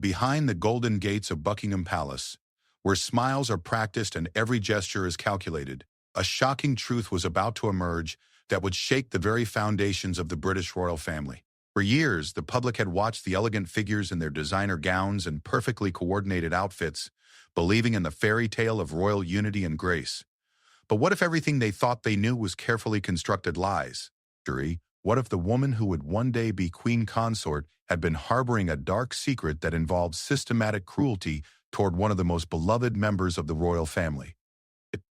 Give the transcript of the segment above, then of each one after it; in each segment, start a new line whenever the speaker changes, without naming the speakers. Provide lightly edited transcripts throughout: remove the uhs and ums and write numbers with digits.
Behind the golden gates of Buckingham Palace, where smiles are practiced and every gesture is calculated, a shocking truth was about to emerge that would shake the very foundations of the British royal family. For years, the public had watched the elegant figures in their designer gowns and perfectly coordinated outfits, believing in the fairy tale of royal unity and grace. But what if everything they thought they knew was carefully constructed lies? What if the woman who would one day be queen consort had been harboring a dark secret that involved systematic cruelty toward one of the most beloved members of the royal family?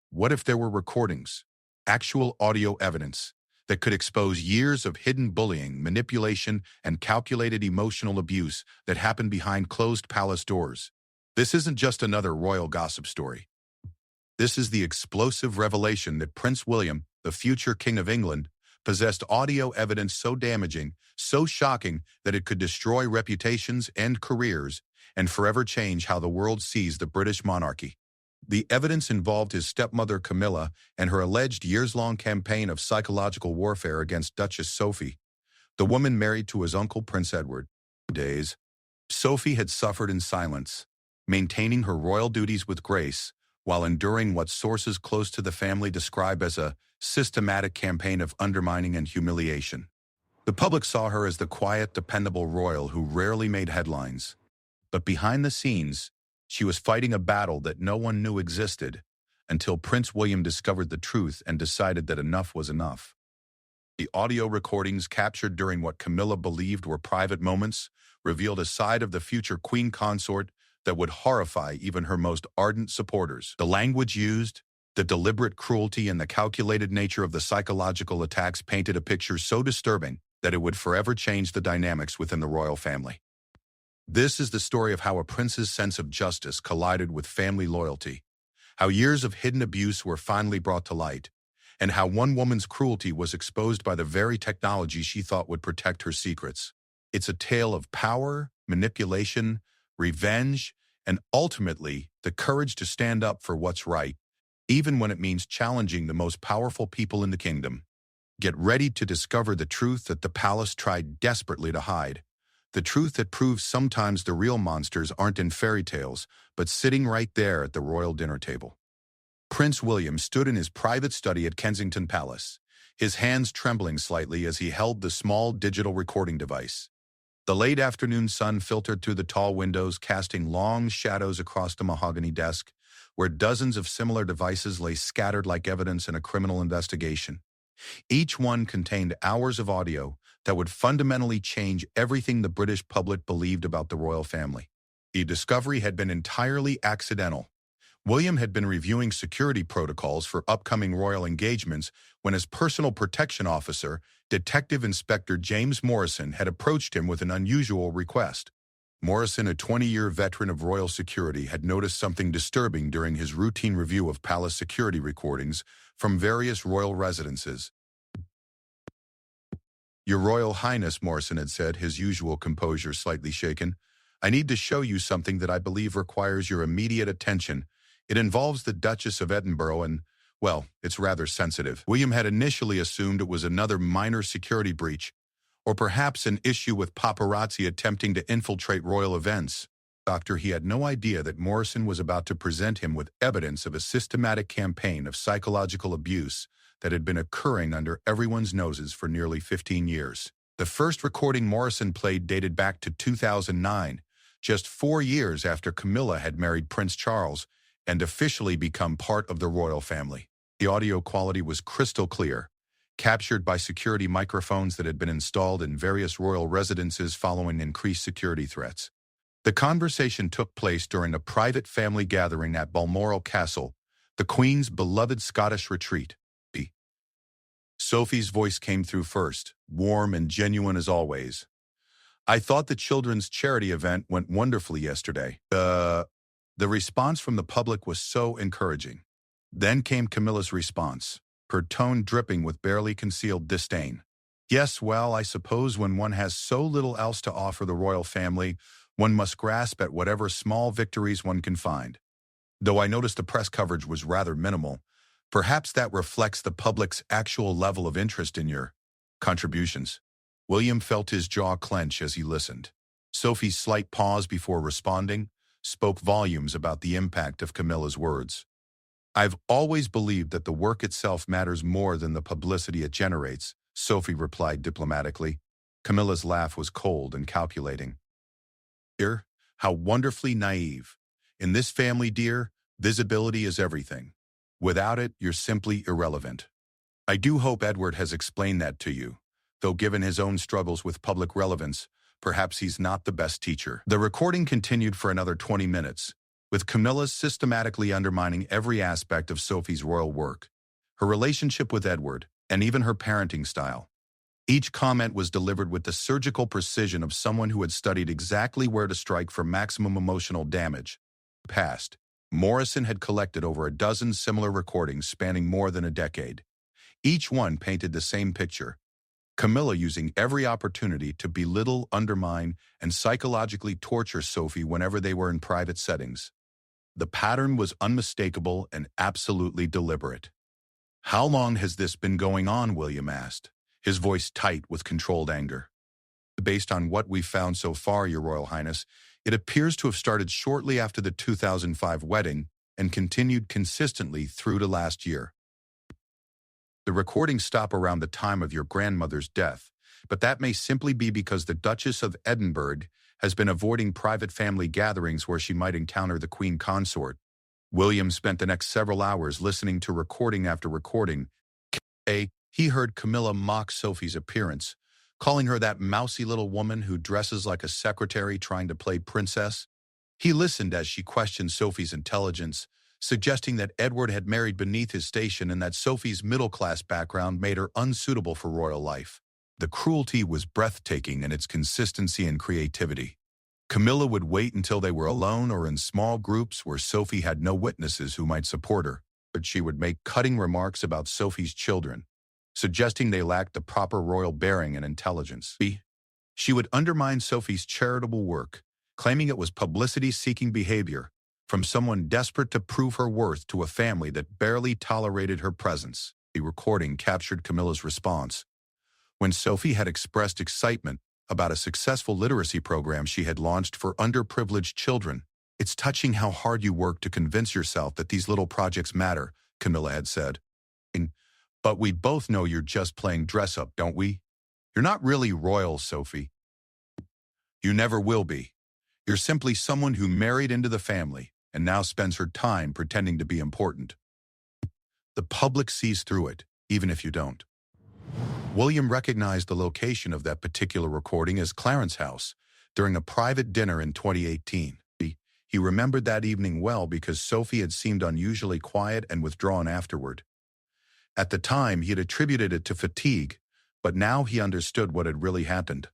What if there were recordings, actual audio evidence, that could expose years of hidden bullying, manipulation, and calculated emotional abuse that happened behind closed palace doors? This isn't just another royal gossip story. This is the explosive revelation that Prince William, the future King of England, possessed audio evidence so damaging, so shocking that it could destroy reputations and careers and forever change how the world sees the British monarchy. The evidence involved his stepmother Camilla and her alleged years-long campaign of psychological warfare against Duchess Sophie, the woman married to his uncle Prince Edward. Sophie had suffered in silence, maintaining her royal duties with grace, while enduring what sources close to the family describe as a systematic campaign of undermining and humiliation. The public saw her as the quiet, dependable royal who rarely made headlines. But behind the scenes, she was fighting a battle that no one knew existed until Prince William discovered the truth and decided that enough was enough. The audio recordings captured during what Camilla believed were private moments revealed a side of the future queen consort that would horrify even her most ardent supporters. The language used, the deliberate cruelty, and the calculated nature of the psychological attacks painted a picture so disturbing that it would forever change the dynamics within the royal family. This is the story of how a prince's sense of justice collided with family loyalty, how years of hidden abuse were finally brought to light, and how one woman's cruelty was exposed by the very technology she thought would protect her secrets. It's a tale of power, manipulation, revenge, and ultimately the courage to stand up for what's right, even when it means challenging the most powerful people in the kingdom. Get ready to discover the truth that the palace tried desperately to hide. The truth that proves sometimes the real monsters aren't in fairy tales, but sitting right there at the royal dinner table. Prince William stood in his private study at Kensington Palace, his hands trembling slightly as he held the small digital recording device. The late afternoon sun filtered through the tall windows, casting long shadows across the mahogany desk, where dozens of similar devices lay scattered like evidence in a criminal investigation. Each one contained hours of audio that would fundamentally change everything the British public believed about the royal family. The discovery had been entirely accidental. William had been reviewing security protocols for upcoming royal engagements when his personal protection officer, Detective Inspector James Morrison, had approached him with an unusual request. Morrison, a 20-year veteran of royal security, had noticed something disturbing during his routine review of palace security recordings from various royal residences. "Your Royal Highness," Morrison had said, his usual composure slightly shaken, "I need to show you something that I believe requires your immediate attention. It involves the Duchess of Edinburgh and, well, it's rather sensitive." William had initially assumed it was another minor security breach, or perhaps an issue with paparazzi attempting to infiltrate royal events. He had no idea that Morrison was about to present him with evidence of a systematic campaign of psychological abuse that had been occurring under everyone's noses for nearly 15 years. The first recording Morrison played dated back to 2009, just 4 years after Camilla had married Prince Charles and officially become part of the royal family. The audio quality was crystal clear, captured by security microphones that had been installed in various royal residences following increased security threats. The conversation took place during a private family gathering at Balmoral Castle, the Queen's beloved Scottish retreat. Sophie's voice came through first, warm and genuine as always. "I thought the children's charity event went wonderfully yesterday." The response from the public was so encouraging. Then came Camilla's response, her tone dripping with barely concealed disdain. "Yes, well, I suppose when one has so little else to offer the royal family, one must grasp at whatever small victories one can find. Though I noticed the press coverage was rather minimal, perhaps that reflects the public's actual level of interest in your contributions." William felt his jaw clench as he listened. Sophie's slight pause before responding spoke volumes about the impact of Camilla's words. I've always believed that the work itself matters more than the publicity it generates, Sophie replied diplomatically. Camilla's laugh was cold and calculating. Dear, how wonderfully naive. In this family, dear, visibility is everything. Without it, you're simply irrelevant. I do hope Edward has explained that to you, though given his own struggles with public relevance, perhaps he's not the best teacher. The recording continued for another 20 minutes, with Camilla systematically undermining every aspect of Sophie's royal work, her relationship with Edward, and even her parenting style. Each comment was delivered with the surgical precision of someone who had studied exactly where to strike for maximum emotional damage. Past, Morrison had collected over a dozen similar recordings spanning more than a decade. Each one painted the same picture: Camilla using every opportunity to belittle, undermine, and psychologically torture Sophie whenever they were in private settings. The pattern was unmistakable and absolutely deliberate. How long has this been going on? William asked, his voice tight with controlled anger. Based on what we've found so far, Your Royal Highness, it appears to have started shortly after the 2005 wedding and continued consistently through to last year. The recordings stop around the time of your grandmother's death, but that may simply be because the Duchess of Edinburgh has been avoiding private family gatherings where she might encounter the Queen Consort. William spent the next several hours listening to recording after recording. He heard Camilla mock Sophie's appearance, calling her that mousy little woman who dresses like a secretary trying to play princess. He listened as she questioned Sophie's intelligence, suggesting that Edward had married beneath his station and that Sophie's middle-class background made her unsuitable for royal life. The cruelty was breathtaking in its consistency and creativity. Camilla would wait until they were alone or in small groups where Sophie had no witnesses who might support her, but she would make cutting remarks about Sophie's children, suggesting they lacked the proper royal bearing and intelligence. She would undermine Sophie's charitable work, claiming it was publicity-seeking behavior from someone desperate to prove her worth to a family that barely tolerated her presence. The recording captured Camilla's response. When Sophie had expressed excitement about a successful literacy program she had launched for underprivileged children, "It's touching how hard you work to convince yourself that these little projects matter," Camilla had said. "But we both know you're just playing dress-up, don't we? You're not really royal, Sophie. You never will be. You're simply someone who married into the family and now spends her time pretending to be important. The public sees through it, even if you don't." William recognized the location of that particular recording as Clarence House during a private dinner in 2018. He remembered that evening well because Sophie had seemed unusually quiet and withdrawn afterward. At the time, he had attributed it to fatigue, but now he understood what had really happened.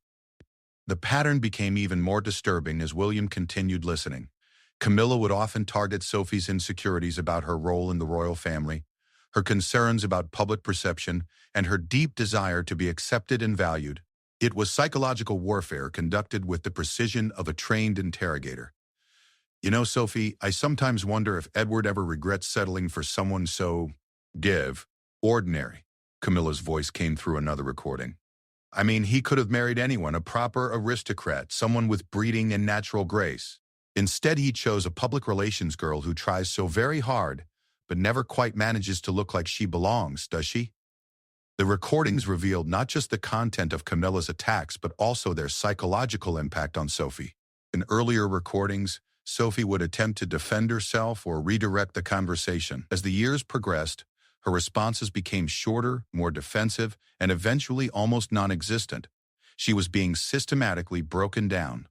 The pattern became even more disturbing as William continued listening. Camilla would often target Sophie's insecurities about her role in the royal family, her concerns about public perception, and her deep desire to be accepted and valued. It was psychological warfare conducted with the precision of a trained interrogator. "You know, Sophie, I sometimes wonder if Edward ever regrets settling for someone so ordinary." Camilla's voice came through another recording. "I mean, he could have married anyone, a proper aristocrat, someone with breeding and natural grace. Instead, he chose a public relations girl who tries so very hard, but never quite manages to look like she belongs, does she?" The recordings revealed not just the content of Camilla's attacks, but also their psychological impact on Sophie. In earlier recordings, Sophie would attempt to defend herself or redirect the conversation. As the years progressed, her responses became shorter, more defensive, and eventually almost non-existent. She was being systematically broken down.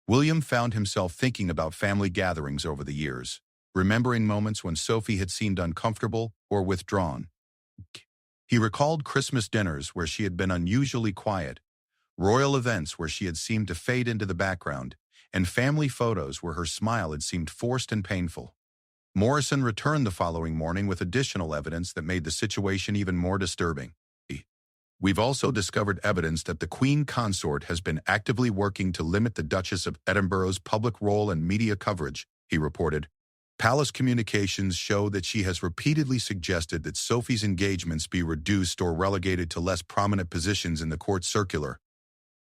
William found himself thinking about family gatherings over the years, remembering moments when Sophie had seemed uncomfortable or withdrawn. He recalled Christmas dinners where she had been unusually quiet, royal events where she had seemed to fade into the background, and family photos where her smile had seemed forced and painful. Morrison returned the following morning with additional evidence that made the situation even more disturbing. "We've also discovered evidence that the Queen Consort has been actively working to limit the Duchess of Edinburgh's public role and media coverage," he reported. "Palace communications show that she has repeatedly suggested that Sophie's engagements be reduced or relegated to less prominent positions in the court circular.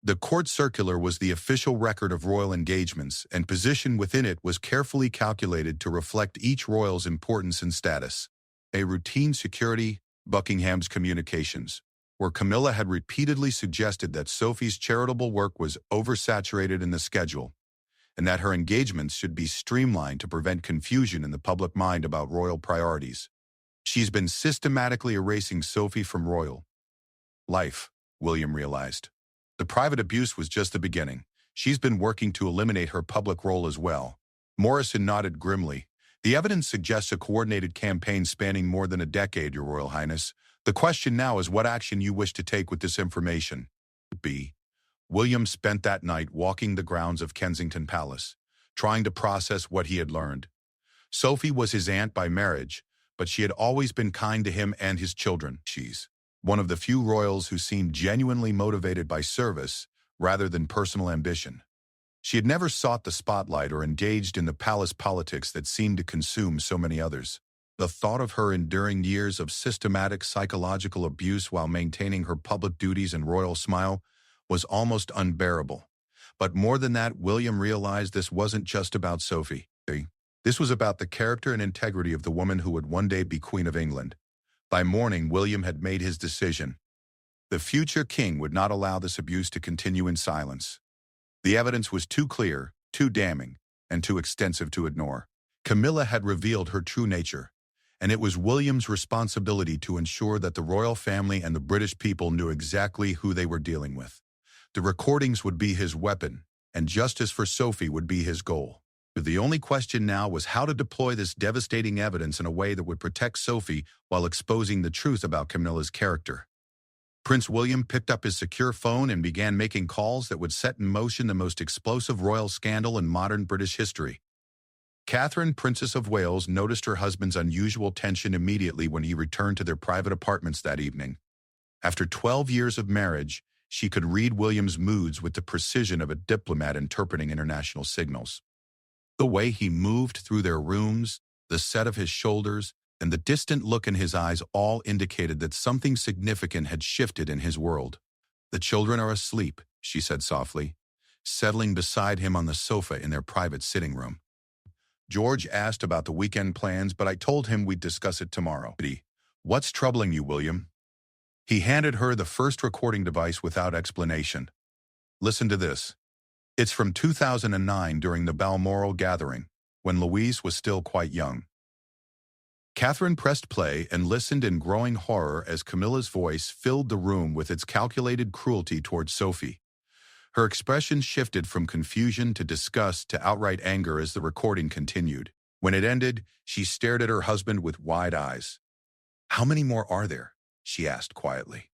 The court circular was the official record of royal engagements, and position within it was carefully calculated to reflect each royal's importance and status. A routine security, Buckingham's communications, where Camilla had repeatedly suggested that Sophie's charitable work was oversaturated in the schedule, and that her engagements should be streamlined to prevent confusion in the public mind about royal priorities. She's been systematically erasing Sophie from royal life, William realized. The private abuse was just the beginning. She's been working to eliminate her public role as well. Morrison nodded grimly. The evidence suggests a coordinated campaign spanning more than a decade, Your Royal Highness. The question now is what action you wish to take with this information. B. William spent that night walking the grounds of Kensington Palace, trying to process what he had learned. Sophie was his aunt by marriage, but she had always been kind to him and his children. She's one of the few royals who seemed genuinely motivated by service rather than personal ambition. She had never sought the spotlight or engaged in the palace politics that seemed to consume so many others. The thought of her enduring years of systematic psychological abuse while maintaining her public duties and royal smile was almost unbearable. But more than that, William realized this wasn't just about Sophie. This was about the character and integrity of the woman who would one day be Queen of England. By morning, William had made his decision. The future king would not allow this abuse to continue in silence. The evidence was too clear, too damning, and too extensive to ignore. Camilla had revealed her true nature, and it was William's responsibility to ensure that the royal family and the British people knew exactly who they were dealing with. The recordings would be his weapon, and justice for Sophie would be his goal. The only question now was how to deploy this devastating evidence in a way that would protect Sophie while exposing the truth about Camilla's character. Prince William picked up his secure phone and began making calls that would set in motion the most explosive royal scandal in modern British history. Catherine, Princess of Wales, noticed her husband's unusual tension immediately when he returned to their private apartments that evening. After 12 years of marriage, she could read William's moods with the precision of a diplomat interpreting international signals. The way he moved through their rooms, the set of his shoulders, and the distant look in his eyes all indicated that something significant had shifted in his world. "The children are asleep," she said softly, settling beside him on the sofa in their private sitting room. "George asked about the weekend plans, but I told him we'd discuss it tomorrow." "What's troubling you, William?" He handed her the first recording device without explanation. "Listen to this. It's from 2009 during the Balmoral gathering, when Louise was still quite young." Catherine pressed play and listened in growing horror as Camilla's voice filled the room with its calculated cruelty towards Sophie. Her expression shifted from confusion to disgust to outright anger as the recording continued. When it ended, she stared at her husband with wide eyes. "How many more are there?" she asked quietly.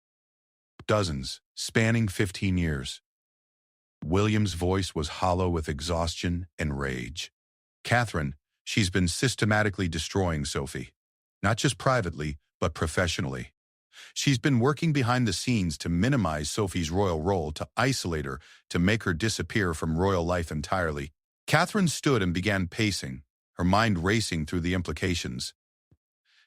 "Dozens, spanning 15 years. William's voice was hollow with exhaustion and rage. "Catherine, she's been systematically destroying Sophie. Not just privately, but professionally. She's been working behind the scenes to minimize Sophie's royal role, to isolate her, to make her disappear from royal life entirely." Catherine stood and began pacing, her mind racing through the implications.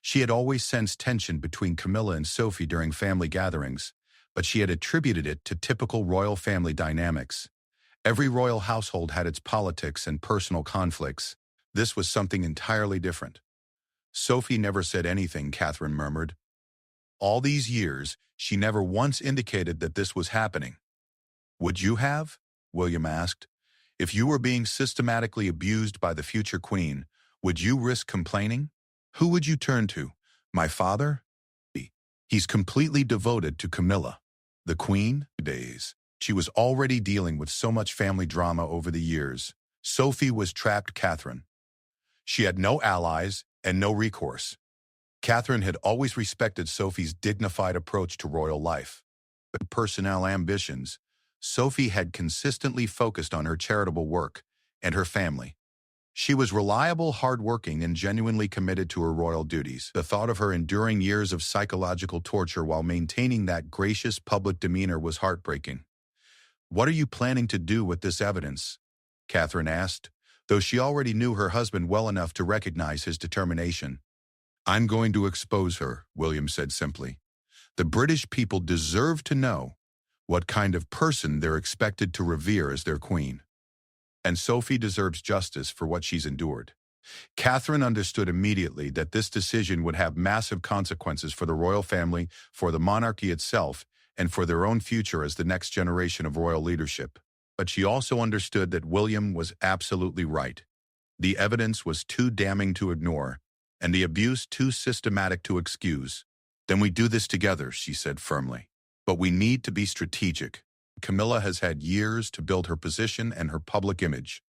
She had always sensed tension between Camilla and Sophie during family gatherings, but she had attributed it to typical royal family dynamics. Every royal household had its politics and personal conflicts. This was something entirely different. "Sophie never said anything," Catherine murmured. "All these years, she never once indicated that this was happening." "Would you have?" William asked. "If you were being systematically abused by the future queen, would you risk complaining? Who would you turn to? My father? He's completely devoted to Camilla. The queen? Days. She was already dealing with so much family drama over the years. Sophie was trapped, Catherine. She had no allies and no recourse. Catherine had always respected Sophie's dignified approach to royal life. But personnel ambitions, Sophie had consistently focused on her charitable work and her family. She was reliable, hardworking, and genuinely committed to her royal duties. The thought of her enduring years of psychological torture while maintaining that gracious public demeanor was heartbreaking. "What are you planning to do with this evidence?" Catherine asked, though she already knew her husband well enough to recognize his determination. "I'm going to expose her," William said simply. "The British people deserve to know. what kind of person they're expected to revere as their queen. And Sophie deserves justice for what she's endured. Catherine understood immediately that this decision would have massive consequences for the royal family, for the monarchy itself, and for their own future as the next generation of royal leadership. But she also understood that William was absolutely right. The evidence was too damning to ignore, and the abuse too systematic to excuse. "Then we do this together," she said firmly. "But we need to be strategic. Camilla has had years to build her position and her public image.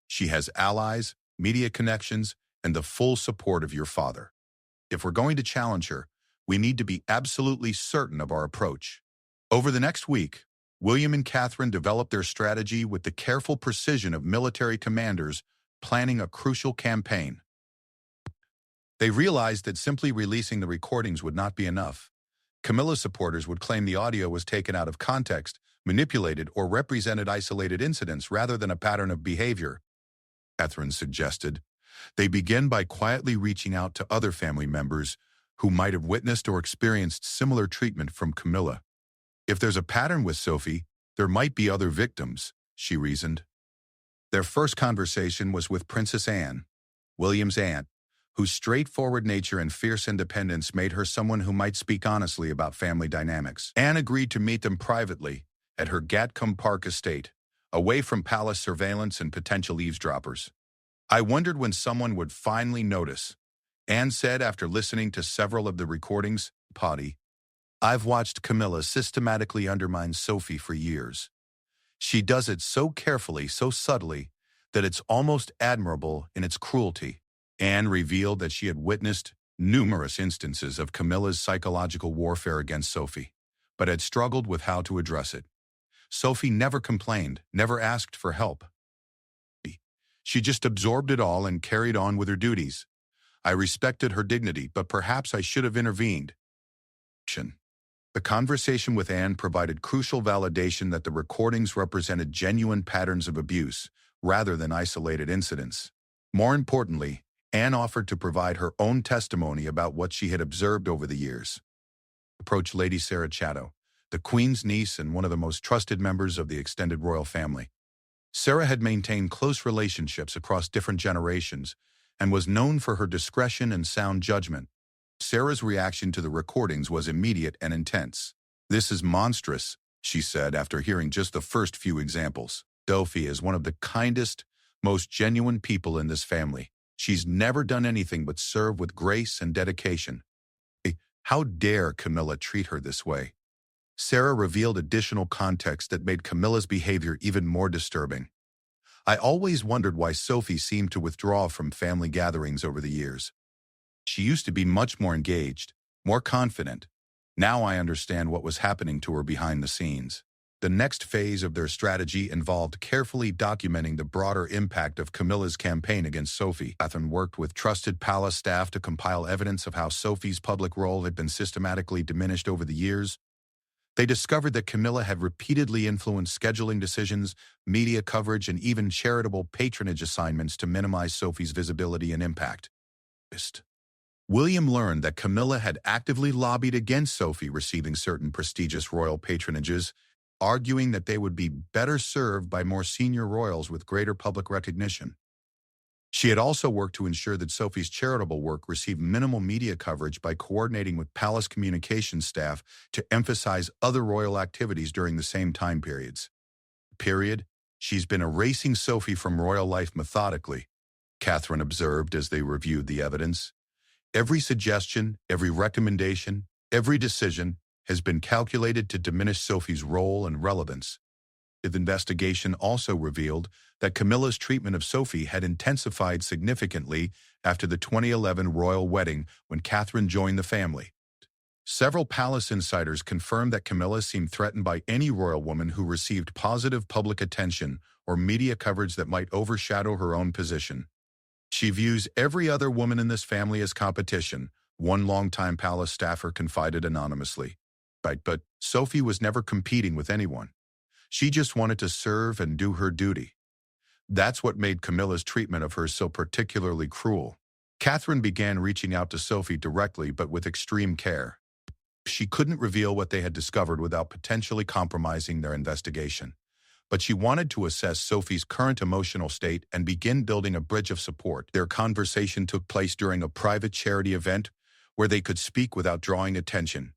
She has allies, media connections, and the full support of your father. If we're going to challenge her, we need to be absolutely certain of our approach." Over the next week, William and Catherine developed their strategy with the careful precision of military commanders planning a crucial campaign. They realized that simply releasing the recordings would not be enough. Camilla's supporters would claim the audio was taken out of context, manipulated, or represented isolated incidents rather than a pattern of behavior. Catherine suggested they begin by quietly reaching out to other family members who might have witnessed or experienced similar treatment from Camilla. If there's a pattern with Sophie, there might be other victims, she reasoned. Their first conversation was with Princess Anne, William's aunt, whose straightforward nature and fierce independence made her someone who might speak honestly about family dynamics. Anne agreed to meet them privately at her Gatcombe Park estate, away from palace surveillance and potential eavesdroppers. "I wondered when someone would finally notice," Anne said after listening to several of the recordings. "Potty, I've watched Camilla systematically undermine Sophie for years. She does it so carefully, so subtly, that it's almost admirable in its cruelty." Anne revealed that she had witnessed numerous instances of Camilla's psychological warfare against Sophie, but had struggled with how to address it. Sophie never complained, never asked for help. She just absorbed it all and carried on with her duties. "I respected her dignity, but perhaps I should have intervened." The conversation with Anne provided crucial validation that the recordings represented genuine patterns of abuse, rather than isolated incidents. More importantly, Anne offered to provide her own testimony about what she had observed over the years. Approached Lady Sarah Chatto, the Queen's niece and one of the most trusted members of the extended royal family. Sarah had maintained close relationships across different generations and was known for her discretion and sound judgment. Sarah's reaction to the recordings was immediate and intense. "This is monstrous," she said after hearing just the first few examples. "Sophie is one of the kindest, most genuine people in this family. She's never done anything but serve with grace and dedication. How dare Camilla treat her this way?" Sarah revealed additional context that made Camilla's behavior even more disturbing. "I always wondered why Sophie seemed to withdraw from family gatherings over the years. She used to be much more engaged, more confident. Now I understand what was happening to her behind the scenes." The next phase of their strategy involved carefully documenting the broader impact of Camilla's campaign against Sophie. Catherine worked with trusted palace staff to compile evidence of how Sophie's public role had been systematically diminished over the years. They discovered that Camilla had repeatedly influenced scheduling decisions, media coverage, and even charitable patronage assignments to minimize Sophie's visibility and impact. William learned that Camilla had actively lobbied against Sophie receiving certain prestigious royal patronages, arguing that they would be better served by more senior royals with greater public recognition. She had also worked to ensure that Sophie's charitable work received minimal media coverage by coordinating with palace communications staff to emphasize other royal activities during the same time periods. She's been erasing Sophie from royal life methodically, Catherine observed as they reviewed the evidence. "Every suggestion, every recommendation, every decision has been calculated to diminish Sophie's role and relevance." The investigation also revealed that Camilla's treatment of Sophie had intensified significantly after the 2011 royal wedding when Catherine joined the family. Several palace insiders confirmed that Camilla seemed threatened by any royal woman who received positive public attention or media coverage that might overshadow her own position. "She views every other woman in this family as competition," one longtime palace staffer confided anonymously. But Sophie was never competing with anyone. She just wanted to serve and do her duty. That's what made Camilla's treatment of her so particularly cruel. Catherine began reaching out to Sophie directly but with extreme care. She couldn't reveal what they had discovered without potentially compromising their investigation. But she wanted to assess Sophie's current emotional state and begin building a bridge of support. Their conversation took place during a private charity event where they could speak without drawing attention.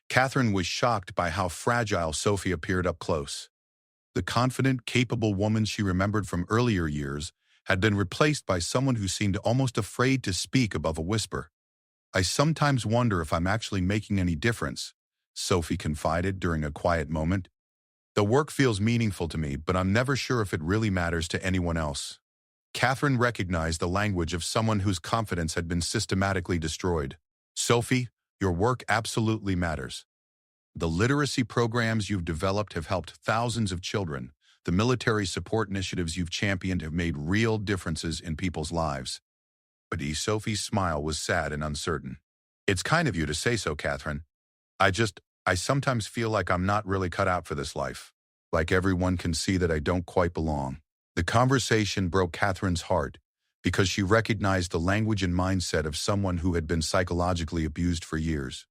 Catherine was shocked by how fragile Sophie appeared up close. The confident, capable woman she remembered from earlier years had been replaced by someone who seemed almost afraid to speak above a whisper. "I sometimes wonder if I'm actually making any difference," Sophie confided during a quiet moment. "The work feels meaningful to me, but I'm never sure if it really matters to anyone else." Catherine recognized the language of someone whose confidence had been systematically destroyed. "Sophie, your work absolutely matters. The literacy programs you've developed have helped thousands of children. The military support initiatives you've championed have made real differences in people's lives." But Sophie's smile was sad and uncertain. "It's kind of you to say so, Catherine. I sometimes feel like I'm not really cut out for this life. Like everyone can see that I don't quite belong." The conversation broke Catherine's heart because she recognized the language and mindset of someone who had been psychologically abused for years.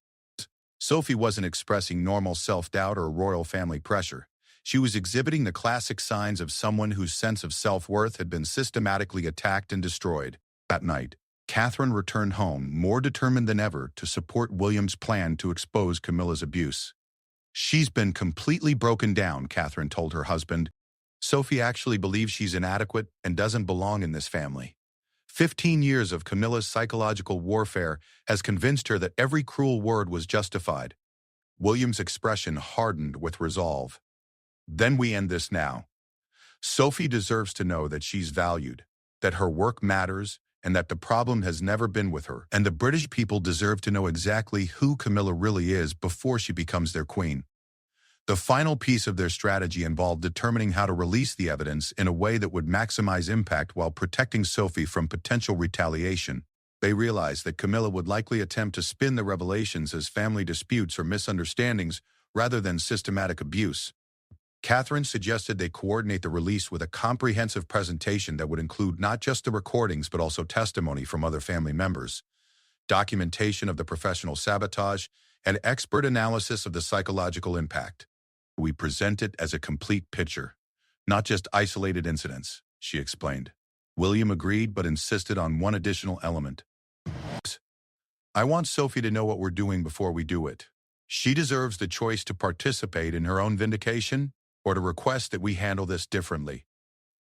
Sophie wasn't expressing normal self-doubt or royal family pressure. She was exhibiting the classic signs of someone whose sense of self-worth had been systematically attacked and destroyed. That night, Catherine returned home more determined than ever to support William's plan to expose Camilla's abuse. "She's been completely broken down," Catherine told her husband. "Sophie actually believes she's inadequate and doesn't belong in this family. 15 years of Camilla's psychological warfare has convinced her that every cruel word was justified." William's expression hardened with resolve. "Then we end this now. Sophie deserves to know that she's valued, that her work matters, and that the problem has never been with her. And the British people deserve to know exactly who Camilla really is before she becomes their queen." The final piece of their strategy involved determining how to release the evidence in a way that would maximize impact while protecting Sophie from potential retaliation. They realized that Camilla would likely attempt to spin the revelations as family disputes or misunderstandings rather than systematic abuse. Catherine suggested they coordinate the release with a comprehensive presentation that would include not just the recordings but also testimony from other family members, documentation of the professional sabotage, and expert analysis of the psychological impact. "We present it as a complete picture, not just isolated incidents," she explained. William agreed but insisted on one additional element. "I want Sophie to know what we're doing before we do it. She deserves the choice to participate in her own vindication or to request that we handle this differently.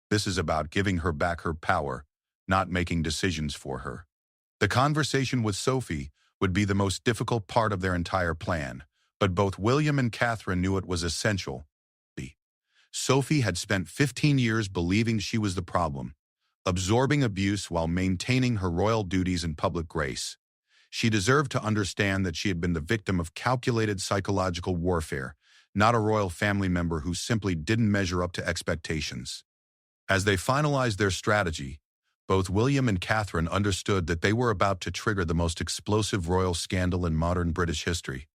This is about giving her back her power, not making decisions for her." The conversation with Sophie would be the most difficult part of their entire plan, but both William and Catherine knew it was essential. Sophie had spent 15 years believing she was the problem, absorbing abuse while maintaining her royal duties and public grace. She deserved to understand that she had been the victim of calculated psychological warfare, not a royal family member who simply didn't measure up to expectations. As they finalized their strategy, both William and Catherine understood that they were about to trigger the most explosive royal scandal in modern British history.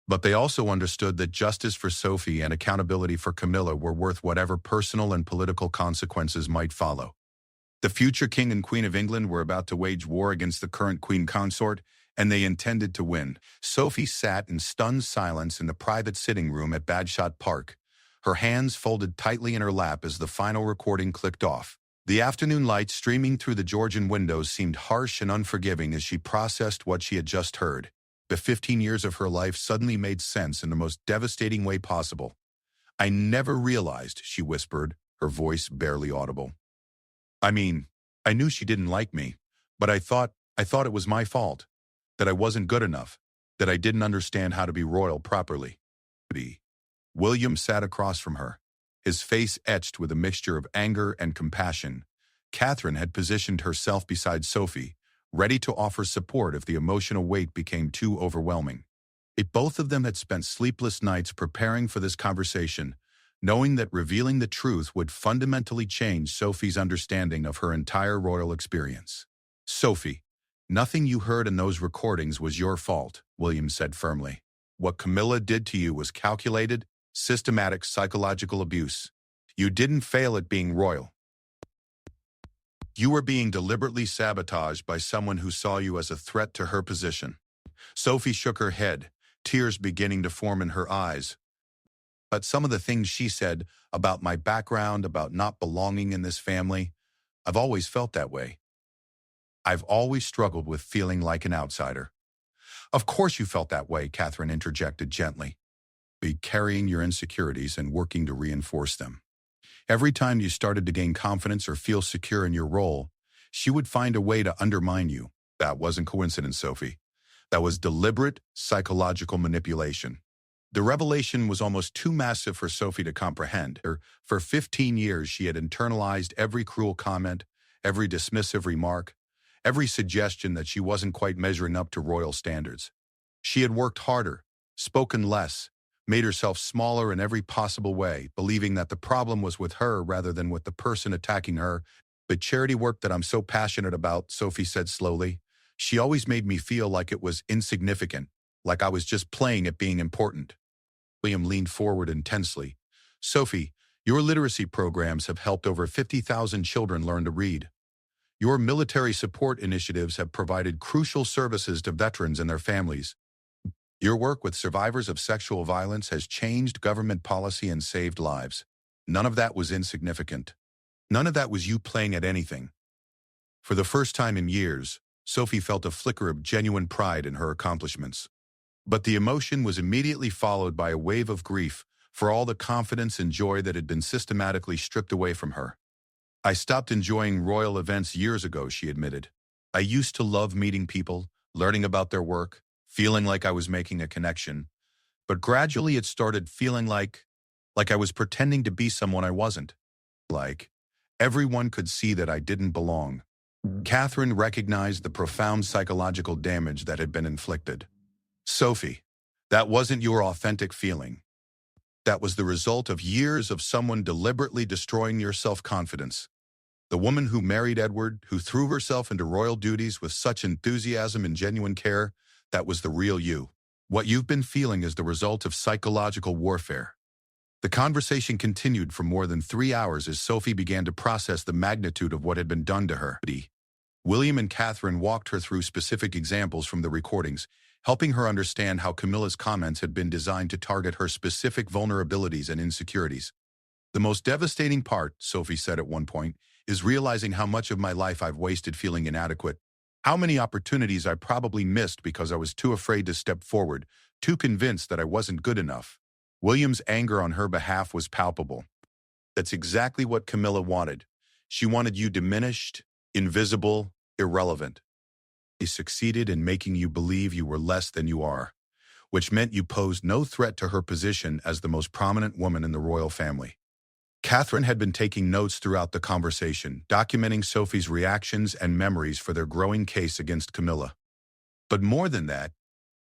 But they also understood that justice for Sophie and accountability for Camilla were worth whatever personal and political consequences might follow. The future King and Queen of England were about to wage war against the current Queen Consort, and they intended to win. Sophie sat in stunned silence in the private sitting room at Bagshot Park, her hands folded tightly in her lap as the final recording clicked off. The afternoon light streaming through the Georgian windows seemed harsh and unforgiving as she processed what she had just heard. The 15 years of her life suddenly made sense in the most devastating way possible. "I never realized," she whispered, her voice barely audible. "I mean, I knew she didn't like me, but I thought it was my fault, that I wasn't good enough, that I didn't understand how to be royal properly." William sat across from her, his face etched with a mixture of anger and compassion. Catherine had positioned herself beside Sophie, ready to offer support if the emotional weight became too overwhelming. Both of them had spent sleepless nights preparing for this conversation, knowing that revealing the truth would fundamentally change Sophie's understanding of her entire royal experience. "Sophie, nothing you heard in those recordings was your fault," William said firmly. "What Camilla did to you was calculated, systematic psychological abuse. You didn't fail at being royal. You were being deliberately sabotaged by someone who saw you as a threat to her position." Sophie shook her head, tears beginning to form in her eyes. But some of the things she said about my background, about not belonging in this family, I've always felt that way. I've always struggled with feeling like an outsider. Of course you felt that way, Catherine interjected gently. Be carrying your insecurities and working to reinforce them. Every time you started to gain confidence or feel secure in your role, she would find a way to undermine you. That wasn't coincidence, Sophie. That was deliberate psychological manipulation. The revelation was almost too massive for Sophie to comprehend. For 15 years, she had internalized every cruel comment, every dismissive remark, every suggestion that she wasn't quite measuring up to royal standards. She had worked harder, spoken less, made herself smaller in every possible way, believing that the problem was with her rather than with the person attacking her. The charity work that I'm so passionate about, Sophie said slowly, she always made me feel like it was insignificant, like I was just playing at being important. William leaned forward intensely. Sophie, your literacy programs have helped over 50,000 children learn to read. Your military support initiatives have provided crucial services to veterans and their families. Your work with survivors of sexual violence has changed government policy and saved lives. None of that was insignificant. None of that was you playing at anything. For the first time in years, Sophie felt a flicker of genuine pride in her accomplishments. But the emotion was immediately followed by a wave of grief for all the confidence and joy that had been systematically stripped away from her. I stopped enjoying royal events years ago, she admitted. I used to love meeting people, learning about their work, feeling like I was making a connection. But gradually it started feeling like I was pretending to be someone I wasn't. Like everyone could see that I didn't belong. Catherine recognized the profound psychological damage that had been inflicted. Sophie, that wasn't your authentic feeling. That was the result of years of someone deliberately destroying your self-confidence. The woman who married Edward, who threw herself into royal duties with such enthusiasm and genuine care, that was the real you. What you've been feeling is the result of psychological warfare. The conversation continued for more than 3 hours as Sophie began to process the magnitude of what had been done to her. William and Catherine walked her through specific examples from the recordings, helping her understand how Camilla's comments had been designed to target her specific vulnerabilities and insecurities. The most devastating part, Sophie said at one point, is realizing how much of my life I've wasted feeling inadequate. How many opportunities I probably missed because I was too afraid to step forward, too convinced that I wasn't good enough. William's anger on her behalf was palpable. That's exactly what Camilla wanted. She wanted you diminished, invisible, irrelevant. He succeeded in making you believe you were less than you are, which meant you posed no threat to her position as the most prominent woman in the royal family. Catherine had been taking notes throughout the conversation, documenting Sophie's reactions and memories for their growing case against Camilla. But more than that,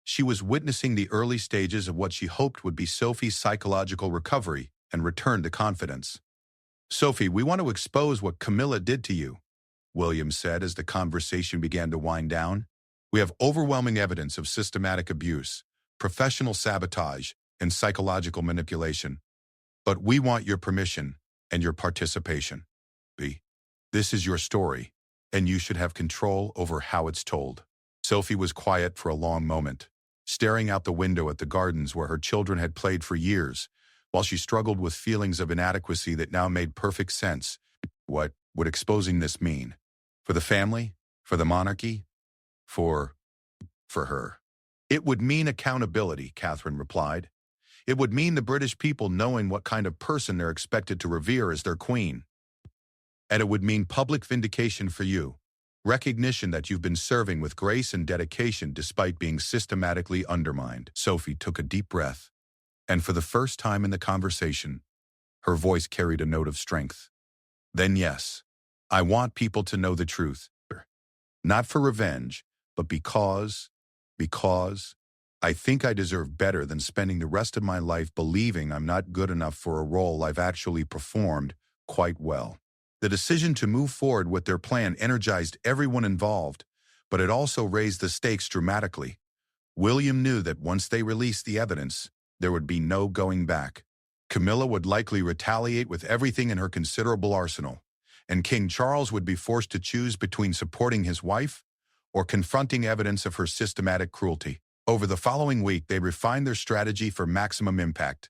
she was witnessing the early stages of what she hoped would be Sophie's psychological recovery and return to confidence. Sophie, we want to expose what Camilla did to you, William said as the conversation began to wind down. We have overwhelming evidence of systematic abuse, professional sabotage, and psychological manipulation. But we want your permission and your participation. This is your story, and you should have control over how it's told. Sophie was quiet for a long moment, staring out the window at the gardens where her children had played for years, while she struggled with feelings of inadequacy that now made perfect sense. What would exposing this mean? For the family? For the monarchy? For her? It would mean accountability, Catherine replied. It would mean the British people knowing what kind of person they're expected to revere as their queen. And it would mean public vindication for you, recognition that you've been serving with grace and dedication despite being systematically undermined. Sophie took a deep breath, and for the first time in the conversation, her voice carried a note of strength. Then yes, I want people to know the truth. Not for revenge, but because I think I deserve better than spending the rest of my life believing I'm not good enough for a role I've actually performed quite well. The decision to move forward with their plan energized everyone involved, but it also raised the stakes dramatically. William knew that once they released the evidence, there would be no going back. Camilla would likely retaliate with everything in her considerable arsenal, and King Charles would be forced to choose between supporting his wife or confronting evidence of her systematic cruelty. Over the following week, they refined their strategy for maximum impact.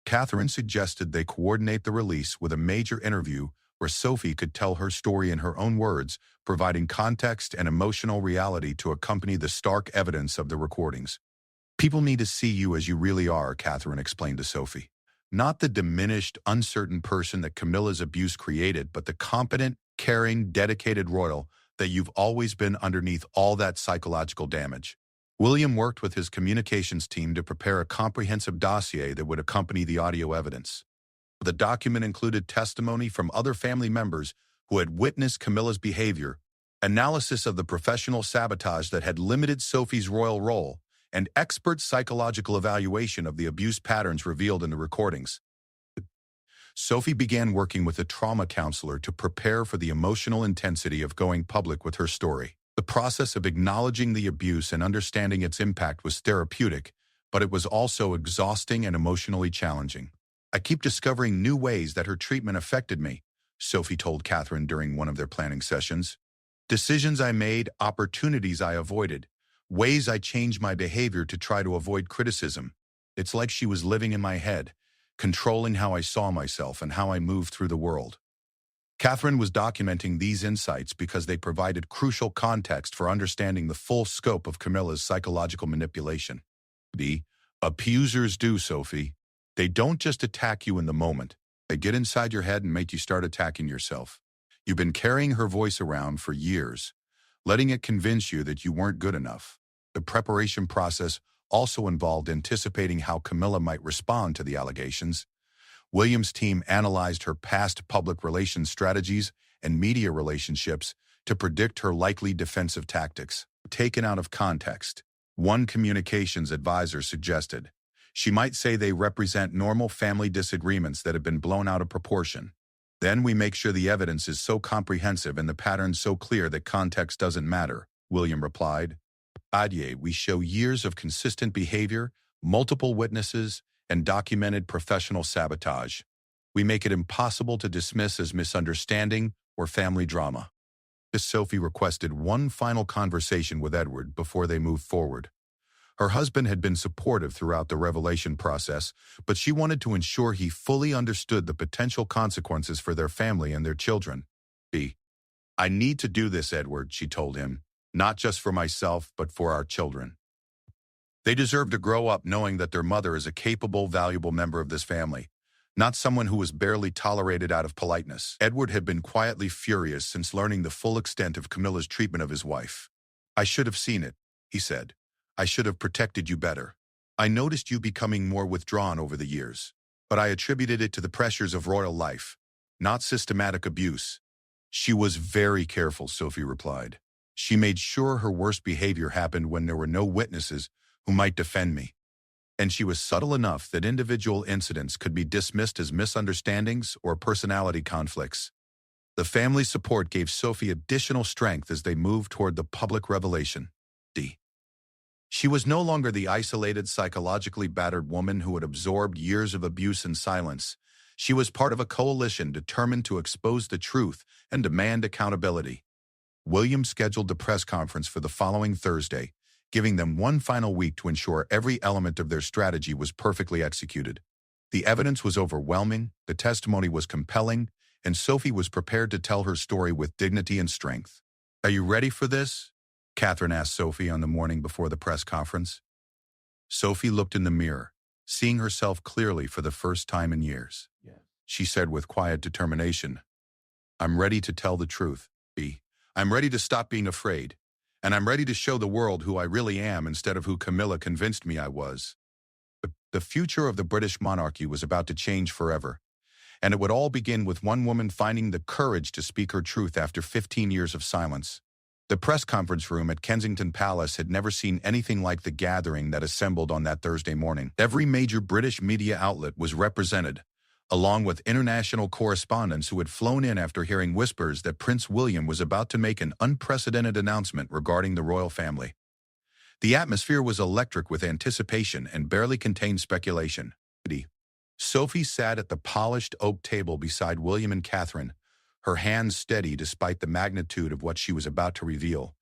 Catherine suggested they coordinate the release with a major interview where Sophie could tell her story in her own words, providing context and emotional reality to accompany the stark evidence of the recordings. People need to see you as you really are, Catherine explained to Sophie. Not the diminished, uncertain person that Camilla's abuse created, but the competent, caring, dedicated royal that you've always been underneath all that psychological damage. William worked with his communications team to prepare a comprehensive dossier that would accompany the audio evidence. The document included testimony from other family members who had witnessed Camilla's behavior, analysis of the professional sabotage that had limited Sophie's royal role, and expert psychological evaluation of the abuse patterns revealed in the recordings. Sophie began working with a trauma counselor to prepare for the emotional intensity of going public with her story. The process of acknowledging the abuse and understanding its impact was therapeutic, but it was also exhausting and emotionally challenging. I keep discovering new ways that her treatment affected me, Sophie told Catherine during one of their planning sessions. Decisions I made, opportunities I avoided, ways I changed my behavior to try to avoid criticism. It's like she was living in my head, controlling how I saw myself and how I moved through the world. Catherine was documenting these insights because they provided crucial context for understanding the full scope of Camilla's psychological manipulation. The abusers do, Sophie. They don't just attack you in the moment. They get inside your head and make you start attacking yourself. You've been carrying her voice around for years, letting it convince you that you weren't good enough. The preparation process also involved anticipating how Camilla might respond to the allegations. William's team analyzed her past public relations strategies and media relationships to predict her likely defensive tactics. Taken out of context, one communications advisor suggested, she might say they represent normal family disagreements that have been blown out of proportion. Then we make sure the evidence is so comprehensive and the patterns so clear that context doesn't matter, William replied. We show years of consistent behavior, multiple witnesses, and documented professional sabotage. We make it impossible to dismiss as misunderstanding or family drama. Sophie requested one final conversation with Edward before they moved forward. Her husband had been supportive throughout the revelation process, but she wanted to ensure he fully understood the potential consequences for their family and their children. I need to do this, Edward, she told him, not just for myself, but for our children. They deserve to grow up knowing that their mother is a capable, valuable member of this family, not someone who was barely tolerated out of politeness. Edward had been quietly furious since learning the full extent of Camilla's treatment of his wife. I should have seen it, he said. I should have protected you better. I noticed you becoming more withdrawn over the years, but I attributed it to the pressures of royal life, not systematic abuse. She was very careful, Sophie replied. She made sure her worst behavior happened when there were no witnesses who might defend me. And she was subtle enough that individual incidents could be dismissed as misunderstandings or personality conflicts. The family support gave Sophie additional strength as they moved toward the public revelation. She was no longer the isolated, psychologically battered woman who had absorbed years of abuse in silence. She was part of a coalition determined to expose the truth and demand accountability. William scheduled the press conference for the following Thursday, giving them one final week to ensure every element of their strategy was perfectly executed. The evidence was overwhelming, the testimony was compelling, and Sophie was prepared to tell her story with dignity and strength. Are you ready for this? Catherine asked Sophie on the morning before the press conference. Sophie looked in the mirror, seeing herself clearly for the first time in years. Yes. She said with quiet determination, I'm ready to tell the truth, I'm ready to stop being afraid, and I'm ready to show the world who I really am instead of who Camilla convinced me I was. The future of the British monarchy was about to change forever, and it would all begin with one woman finding the courage to speak her truth after 15 years of silence. The press conference room at Kensington Palace had never seen anything like the gathering that assembled on that Thursday morning. Every major British media outlet was represented, along with international correspondents who had flown in after hearing whispers that Prince William was about to make an unprecedented announcement regarding the royal family. The atmosphere was electric with anticipation and barely contained speculation. Sophie sat at the polished oak table beside William and Catherine, her hands steady despite the magnitude of what she was about to reveal.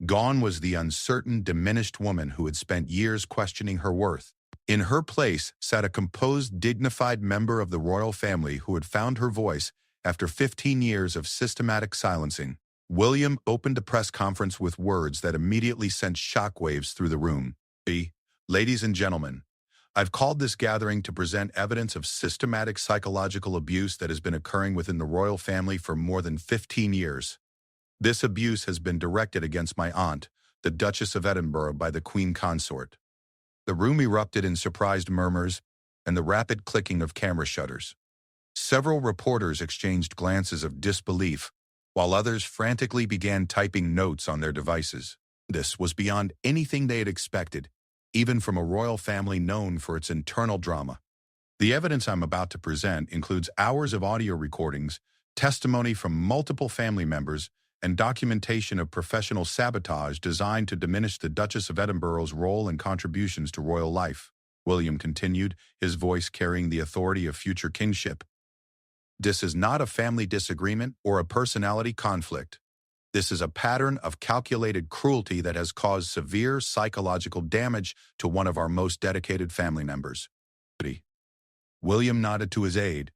Gone was the uncertain, diminished woman who had spent years questioning her worth. In her place sat a composed, dignified member of the royal family who had found her voice after 15 years of systematic silencing. William opened the press conference with words that immediately sent shockwaves through the room. Ladies and gentlemen, I've called this gathering to present evidence of systematic psychological abuse that has been occurring within the royal family for more than 15 years. This abuse has been directed against my aunt, the Duchess of Edinburgh, by the Queen Consort. The room erupted in surprised murmurs and the rapid clicking of camera shutters. Several reporters exchanged glances of disbelief, while others frantically began typing notes on their devices. This was beyond anything they had expected, even from a royal family known for its internal drama. The evidence I'm about to present includes hours of audio recordings, testimony from multiple family members, and documentation of professional sabotage designed to diminish the Duchess of Edinburgh's role and contributions to royal life. William continued, his voice carrying the authority of future kingship. This is not a family disagreement or a personality conflict. This is a pattern of calculated cruelty that has caused severe psychological damage to one of our most dedicated family members. William nodded to his aide,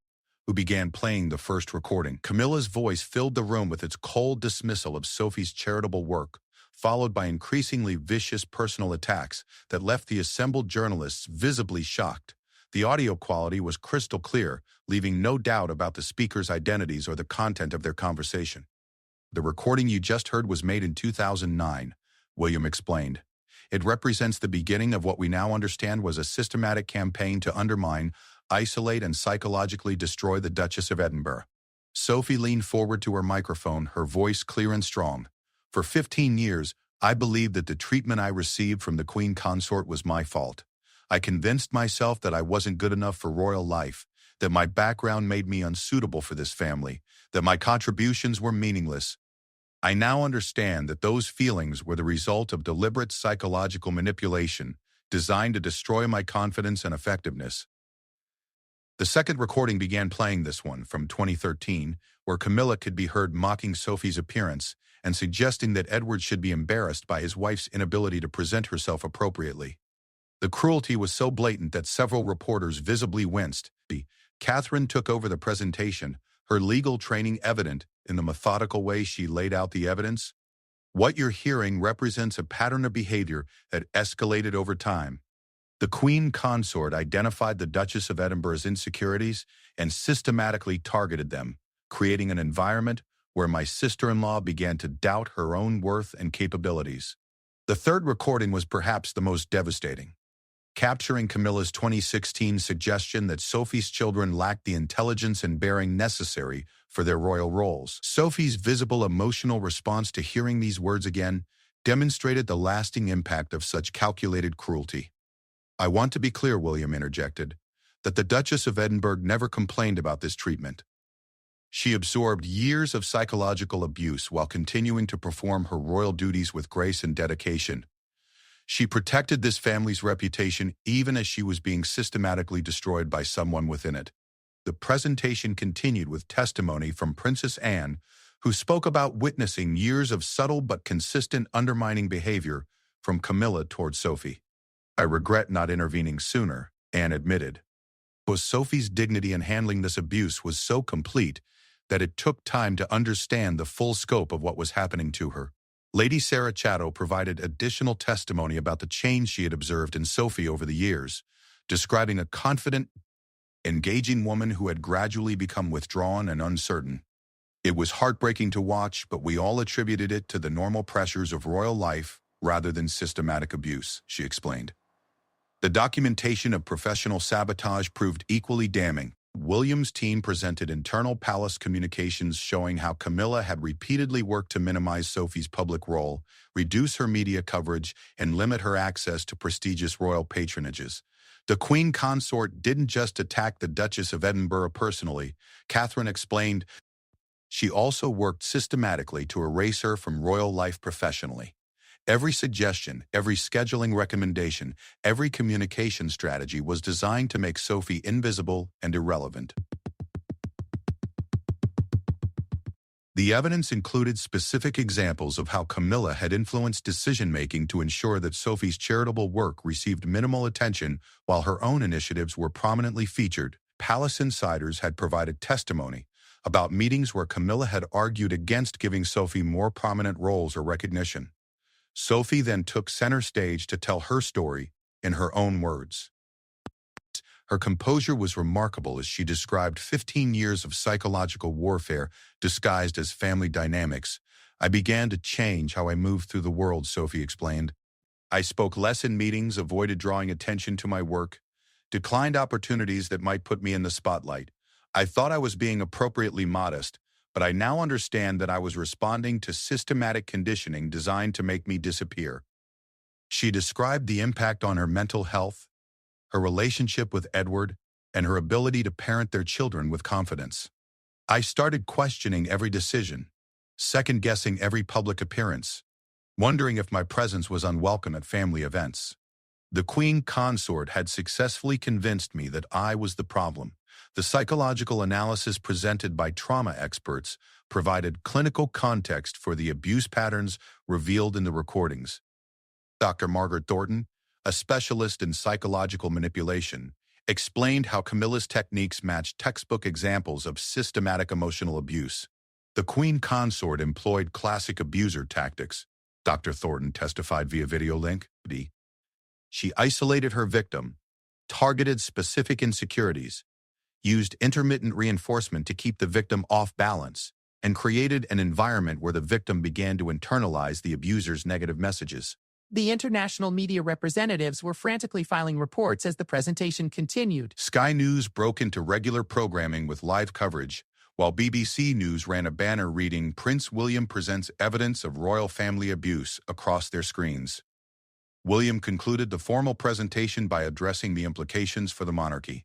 who began playing the first recording. Camilla's voice filled the room with its cold dismissal of Sophie's charitable work, followed by increasingly vicious personal attacks that left the assembled journalists visibly shocked. The audio quality was crystal clear, leaving no doubt about the speakers' identities or the content of their conversation. The recording you just heard was made in 2009, William explained. It represents the beginning of what we now understand was a systematic campaign to undermine, isolate, and psychologically destroy the Duchess of Edinburgh. Sophie leaned forward to her microphone, her voice clear and strong. For 15 years, I believed that the treatment I received from the Queen Consort was my fault. I convinced myself that I wasn't good enough for royal life, that my background made me unsuitable for this family, that my contributions were meaningless. I now understand that those feelings were the result of deliberate psychological manipulation designed to destroy my confidence and effectiveness. The second recording began playing, this one from 2013, where Camilla could be heard mocking Sophie's appearance and suggesting that Edward should be embarrassed by his wife's inability to present herself appropriately. The cruelty was so blatant that several reporters visibly winced. Catherine took over the presentation, her legal training evident in the methodical way she laid out the evidence. What you're hearing represents a pattern of behavior that escalated over time. The Queen Consort identified the Duchess of Edinburgh's insecurities and systematically targeted them, creating an environment where my sister-in-law began to doubt her own worth and capabilities. The third recording was perhaps the most devastating, capturing Camilla's 2016 suggestion that Sophie's children lacked the intelligence and bearing necessary for their royal roles. Sophie's visible emotional response to hearing these words again demonstrated the lasting impact of such calculated cruelty. I want to be clear, William interjected, that the Duchess of Edinburgh never complained about this treatment. She absorbed years of psychological abuse while continuing to perform her royal duties with grace and dedication. She protected this family's reputation even as she was being systematically destroyed by someone within it. The presentation continued with testimony from Princess Anne, who spoke about witnessing years of subtle but consistent undermining behavior from Camilla toward Sophie. I regret not intervening sooner, Anne admitted. But Sophie's dignity in handling this abuse was so complete that it took time to understand the full scope of what was happening to her. Lady Sarah Chatto provided additional testimony about the change she had observed in Sophie over the years, describing a confident, engaging woman who had gradually become withdrawn and uncertain. It was heartbreaking to watch, but we all attributed it to the normal pressures of royal life rather than systematic abuse, she explained. The documentation of professional sabotage proved equally damning. William's team presented internal palace communications showing how Camilla had repeatedly worked to minimize Sophie's public role, reduce her media coverage, and limit her access to prestigious royal patronages. The Queen Consort didn't just attack the Duchess of Edinburgh personally, Catherine explained. She also worked systematically to erase her from royal life professionally. Every suggestion, every scheduling recommendation, every communication strategy was designed to make Sophie invisible and irrelevant. The evidence included specific examples of how Camilla had influenced decision-making to ensure that Sophie's charitable work received minimal attention while her own initiatives were prominently featured. Palace insiders had provided testimony about meetings where Camilla had argued against giving Sophie more prominent roles or recognition. Sophie then took center stage to tell her story in her own words. Her composure was remarkable as she described 15 years of psychological warfare disguised as family dynamics. "I began to change how I moved through the world," Sophie explained. "I spoke less in meetings, avoided drawing attention to my work, declined opportunities that might put me in the spotlight. I thought I was being appropriately modest, but I now understand that I was responding to systematic conditioning designed to make me disappear." She described the impact on her mental health, her relationship with Edward, and her ability to parent their children with confidence. "I started questioning every decision, second-guessing every public appearance, wondering if my presence was unwelcome at family events. The Queen Consort had successfully convinced me that I was the problem." The psychological analysis presented by trauma experts provided clinical context for the abuse patterns revealed in the recordings. Dr. Margaret Thornton, a specialist in psychological manipulation, explained how Camilla's techniques matched textbook examples of systematic emotional abuse. "The Queen Consort employed classic abuser tactics," Dr. Thornton testified via video link. "She isolated her victim, targeted specific insecurities, used intermittent reinforcement to keep the victim off balance, and created an environment where the victim began to internalize the abuser's negative messages."
The international media representatives were frantically filing reports as the presentation continued.
Sky News broke into regular programming with live coverage, while BBC News ran a banner reading "Prince William presents evidence of royal family abuse" across their screens. William concluded the formal presentation by addressing the implications for the monarchy.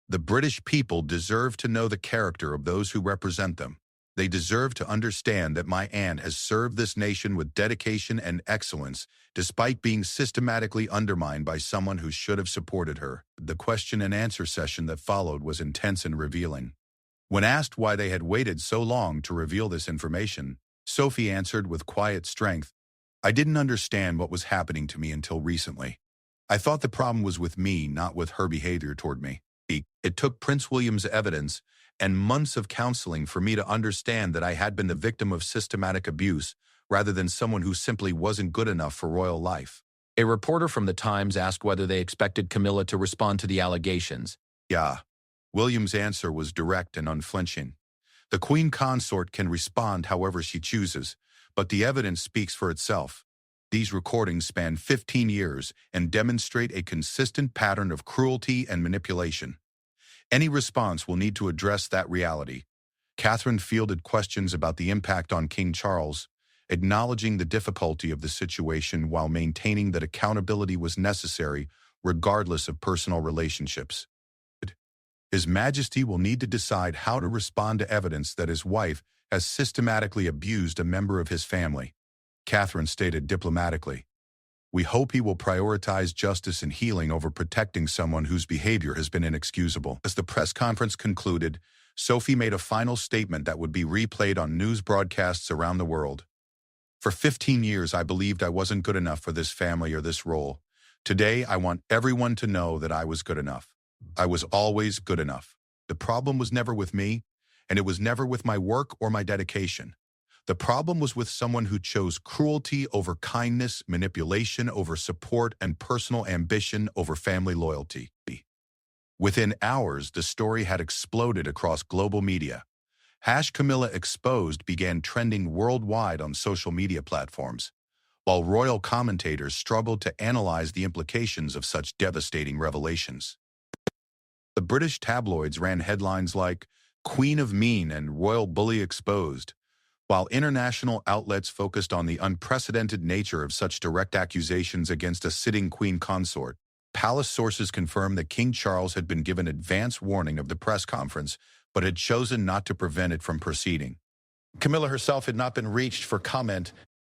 "The British people deserve to know the character of those who represent them. They deserve to understand that my aunt has served this nation with dedication and excellence, despite being systematically undermined by someone who should have supported her." The question and answer session that followed was intense and revealing. When asked why they had waited so long to reveal this information, Sophie answered with quiet strength, "I didn't understand what was happening to me until recently. I thought the problem was with me, not with her behavior toward me. It took Prince William's evidence and months of counseling for me to understand that I had been the victim of systematic abuse rather than someone who simply wasn't good enough for royal life."
A reporter from The Times asked whether they expected Camilla to respond to the allegations.
"Yeah." William's answer was direct and unflinching. "The Queen Consort can respond however she chooses, but the evidence speaks for itself. These recordings span 15 years and demonstrate a consistent pattern of cruelty and manipulation. Any response will need to address that reality." Catherine fielded questions about the impact on King Charles, acknowledging the difficulty of the situation while maintaining that accountability was necessary regardless of personal relationships. "His Majesty will need to decide how to respond to evidence that his wife has systematically abused a member of his family," Catherine stated diplomatically. "We hope he will prioritize justice and healing over protecting someone whose behavior has been inexcusable." As the press conference concluded, Sophie made a final statement that would be replayed on news broadcasts around the world. "For 15 years, I believed I wasn't good enough for this family or this role. Today, I want everyone to know that I was good enough. I was always good enough. The problem was never with me, and it was never with my work or my dedication. The problem was with someone who chose cruelty over kindness, manipulation over support, and personal ambition over family loyalty." Within hours, the story had exploded across global media. #Camilla Exposed began trending worldwide on social media platforms, while royal commentators struggled to analyze the implications of such devastating revelations. The British tabloids ran headlines like "Queen of Mean" and "Royal Bully Exposed," while international outlets focused on the unprecedented nature of such direct accusations against a sitting queen consort. Palace sources confirmed that King Charles had been given advance warning of the press conference, but had chosen not to prevent it from proceeding. Camilla herself had not been reached for comment,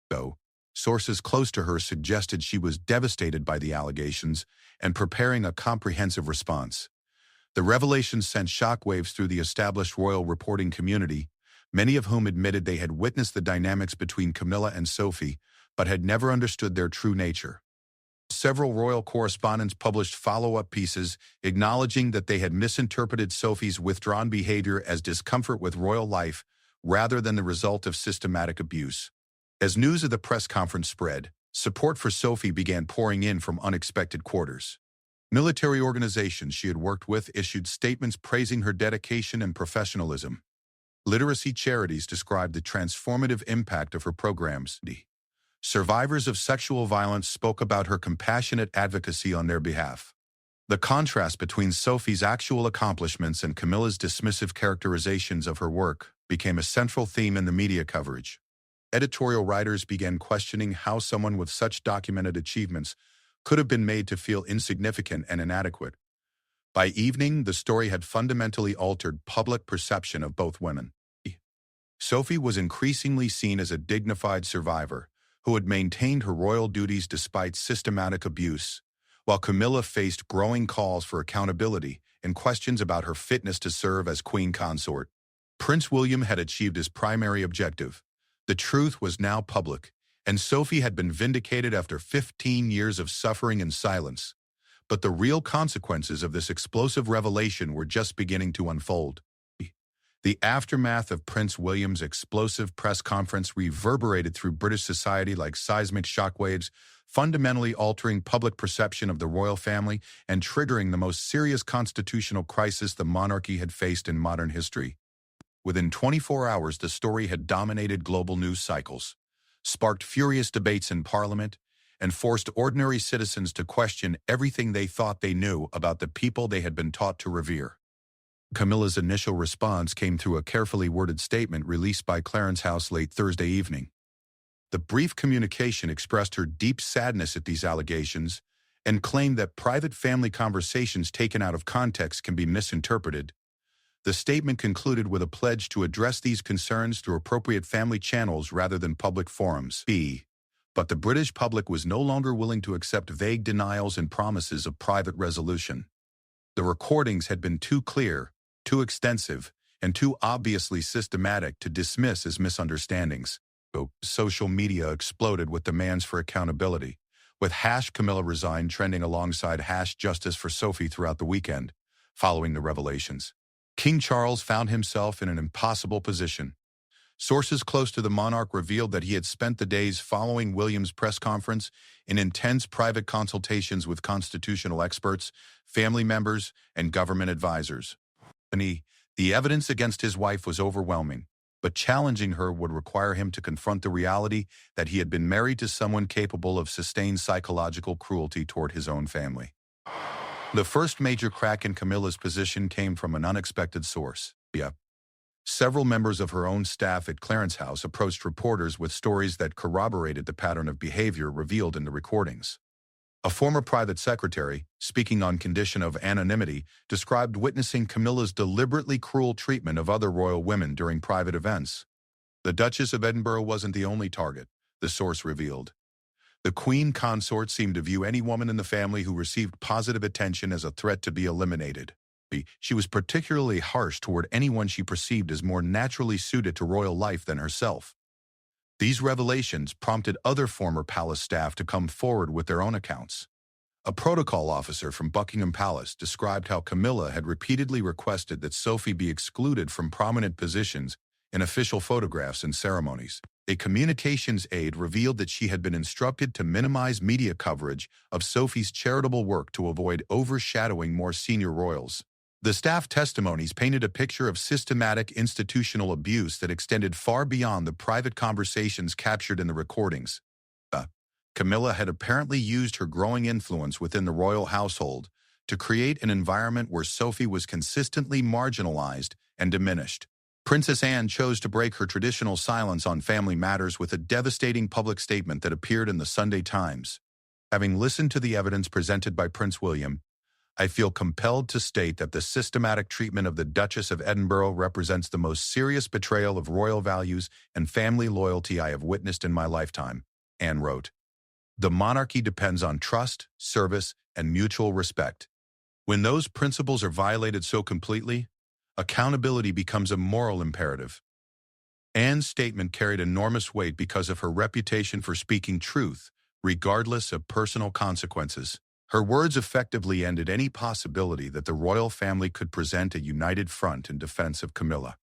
though. Sources close to her suggested she was devastated by the allegations and preparing a comprehensive response. The revelations sent shockwaves through the established royal reporting community, many of whom admitted they had witnessed the dynamics between Camilla and Sophie, but had never understood their true nature. Several royal correspondents published follow-up pieces acknowledging that they had misinterpreted Sophie's withdrawn behavior as discomfort with royal life rather than the result of systematic abuse. As news of the press conference spread, support for Sophie began pouring in from unexpected quarters. Military organizations she had worked with issued statements praising her dedication and professionalism. Literacy charities described the transformative impact of her programs. Survivors of sexual violence spoke about her compassionate advocacy on their behalf. The contrast between Sophie's actual accomplishments and Camilla's dismissive characterizations of her work became a central theme in the media coverage. Editorial writers began questioning how someone with such documented achievements could have been made to feel insignificant and inadequate. By evening, the story had fundamentally altered public perception of both women. Sophie was increasingly seen as a dignified survivor who had maintained her royal duties despite systematic abuse, while Camilla faced growing calls for accountability and questions about her fitness to serve as queen consort. Prince William had achieved his primary objective. The truth was now public, and Sophie had been vindicated after 15 years of suffering and silence. But the real consequences of this explosive revelation were just beginning to unfold. The aftermath of Prince William's explosive press conference reverberated through British society like seismic shockwaves, fundamentally altering public perception of the royal family and triggering the most serious constitutional crisis the monarchy had faced in modern history. Within 24 hours, the story had dominated global news cycles, sparked furious debates in Parliament, and forced ordinary citizens to question everything they thought they knew about the people they had been taught to revere. Camilla's initial response came through a carefully worded statement released by Clarence House late Thursday evening. The brief communication expressed her deep sadness at these allegations and claimed that private family conversations taken out of context can be misinterpreted. The statement concluded with a pledge to address these concerns through appropriate family channels rather than public forums. But the British public was no longer willing to accept vague denials and promises of private resolution. The recordings had been too clear, too extensive, and too obviously systematic to dismiss as misunderstandings. Social media exploded with demands for accountability, with #Camilla resigned trending alongside #Justice for Sophie throughout the weekend, following the revelations. King Charles found himself in an impossible position. Sources close to the monarch revealed that he had spent the days following William's press conference in intense private consultations with constitutional experts, family members, and government advisors. The evidence against his wife was overwhelming, but challenging her would require him to confront the reality that he had been married to someone capable of sustained psychological cruelty toward his own family. The first major crack in Camilla's position came from an unexpected source. Several members of her own staff at Clarence House approached reporters with stories that corroborated the pattern of behavior revealed in the recordings. A former private secretary, speaking on condition of anonymity, described witnessing Camilla's deliberately cruel treatment of other royal women during private events. The Duchess of Edinburgh wasn't the only target, the source revealed. The Queen consort seemed to view any woman in the family who received positive attention as a threat to be eliminated. She was particularly harsh toward anyone she perceived as more naturally suited to royal life than herself. These revelations prompted other former palace staff to come forward with their own accounts. A protocol officer from Buckingham Palace described how Camilla had repeatedly requested that Sophie be excluded from prominent positions in official photographs and ceremonies. A communications aide revealed that she had been instructed to minimize media coverage of Sophie's charitable work to avoid overshadowing more senior royals. The staff testimonies painted a picture of systematic institutional abuse that extended far beyond the private conversations captured in the recordings. Camilla had apparently used her growing influence within the royal household to create an environment where Sophie was consistently marginalized and diminished. Princess Anne chose to break her traditional silence on family matters with a devastating public statement that appeared in the Sunday Times. Having listened to the evidence presented by Prince William, I feel compelled to state that the systematic treatment of the Duchess of Edinburgh represents the most serious betrayal of royal values and family loyalty I have witnessed in my lifetime, Anne wrote. The monarchy depends on trust, service, and mutual respect. When those principles are violated so completely, accountability becomes a moral imperative. Anne's statement carried enormous weight because of her reputation for speaking truth, regardless of personal consequences. Her words effectively ended any possibility that the royal family could present a united front in defense of Camilla.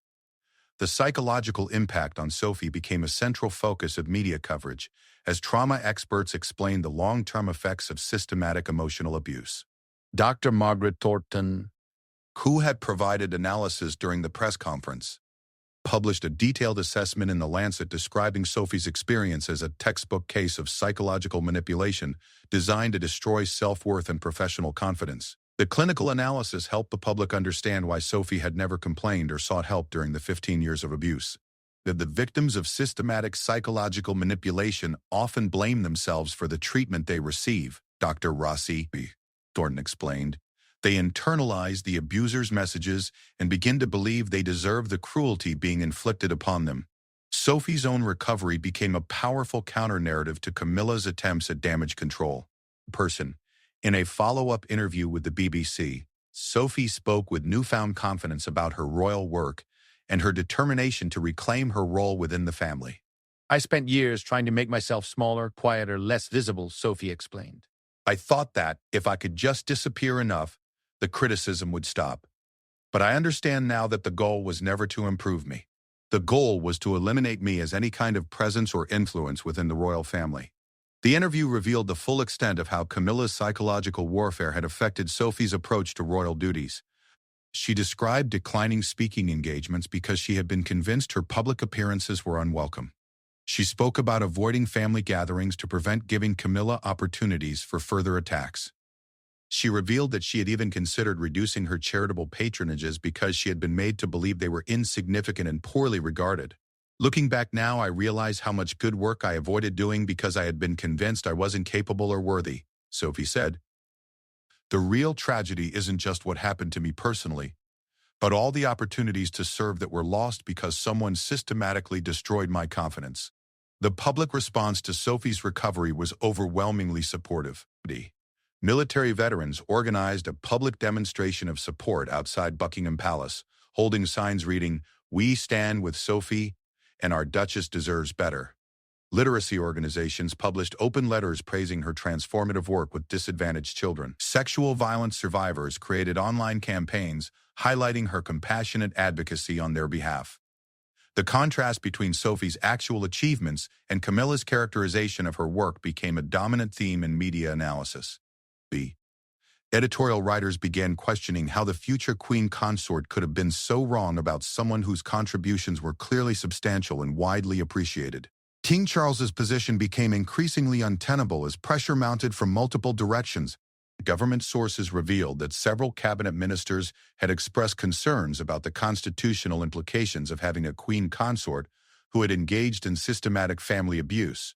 The psychological impact on Sophie became a central focus of media coverage, as trauma experts explained the long-term effects of systematic emotional abuse.
Dr. Margaret Thornton,
who had provided analysis during the press conference, published a detailed assessment in The Lancet describing Sophie's experience as a textbook case of psychological manipulation designed to destroy self-worth and professional confidence. The clinical analysis helped the public understand why Sophie had never complained or sought help during the 15 years of abuse. That the victims of systematic psychological manipulation often blame themselves for the treatment they receive, Dr. Rossi Thornton explained. They internalize the abuser's messages and begin to believe they deserve the cruelty being inflicted upon them. Sophie's own recovery became a powerful counter-narrative to Camilla's attempts at damage control. In a follow-up interview with the BBC, Sophie spoke with newfound confidence about her royal work and her determination to reclaim her role within the family.
I spent years trying to make myself smaller, quieter, less visible, Sophie explained.
I thought that, if I could just disappear enough, the criticism would stop. But I understand now that the goal was never to improve me. The goal was to eliminate me as any kind of presence or influence within the royal family. The interview revealed the full extent of how Camilla's psychological warfare had affected Sophie's approach to royal duties. She described declining speaking engagements because she had been convinced her public appearances were unwelcome. She spoke about avoiding family gatherings to prevent giving Camilla opportunities for further attacks. She revealed that she had even considered reducing her charitable patronages because she had been made to believe they were insignificant and poorly regarded. Looking back now, I realize how much good work I avoided doing because I had been convinced I wasn't capable or worthy, Sophie said. The real tragedy isn't just what happened to me personally, but all the opportunities to serve that were lost because someone systematically destroyed my confidence. The public response to Sophie's recovery was overwhelmingly supportive. Military veterans organized a public demonstration of support outside Buckingham Palace, holding signs reading, "We stand with Sophie," and "Our Duchess deserves better." Literacy organizations published open letters praising her transformative work with disadvantaged children. Sexual violence survivors created online campaigns highlighting her compassionate advocacy on their behalf. The contrast between Sophie's actual achievements and Camilla's characterization of her work became a dominant theme in media analysis. Editorial writers began questioning how the future queen consort could have been so wrong about someone whose contributions were clearly substantial and widely appreciated. King Charles's position became increasingly untenable as pressure mounted from multiple directions. Government sources revealed that several cabinet ministers had expressed concerns about the constitutional implications of having a queen consort who had engaged in systematic family abuse.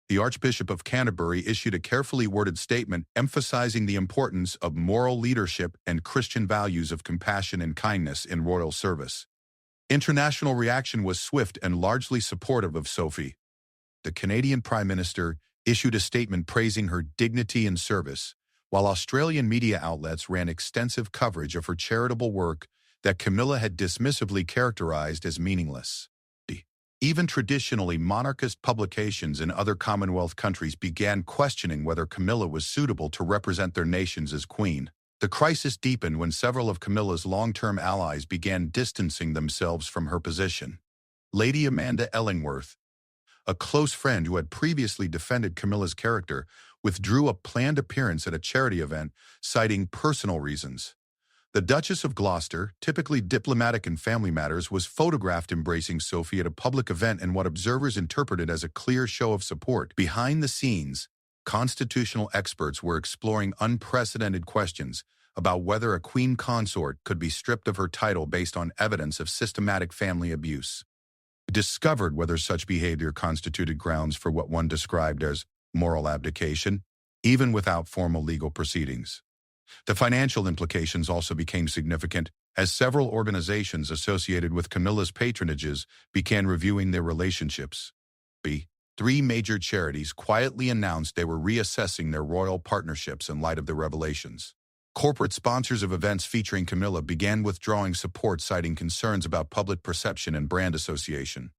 The Archbishop of Canterbury issued a carefully worded statement emphasizing the importance of moral leadership and Christian values of compassion and kindness in royal service. International reaction was swift and largely supportive of Sophie. The Canadian Prime Minister issued a statement praising her dignity and service, while Australian media outlets ran extensive coverage of her charitable work that Camilla had dismissively characterized as meaningless. Even traditionally monarchist publications in other Commonwealth countries began questioning whether Camilla was suitable to represent their nations as queen. The crisis deepened when several of Camilla's long-term allies began distancing themselves from her position. Lady Amanda Ellingworth, a close friend who had previously defended Camilla's character, withdrew a planned appearance at a charity event, citing personal reasons. The Duchess of Gloucester, typically diplomatic in family matters, was photographed embracing Sophie at a public event in what observers interpreted as a clear show of support. Behind the scenes, constitutional experts were exploring unprecedented questions about whether a queen consort could be stripped of her title based on evidence of systematic family abuse. It discovered whether such behavior constituted grounds for what one described as moral abdication, even without formal legal proceedings. The financial implications also became significant, as several organizations associated with Camilla's patronages began reviewing their relationships. 3 major charities quietly announced they were reassessing their royal partnerships in light of the revelations. Corporate sponsors of events featuring Camilla began withdrawing support, citing concerns about public perception and brand association.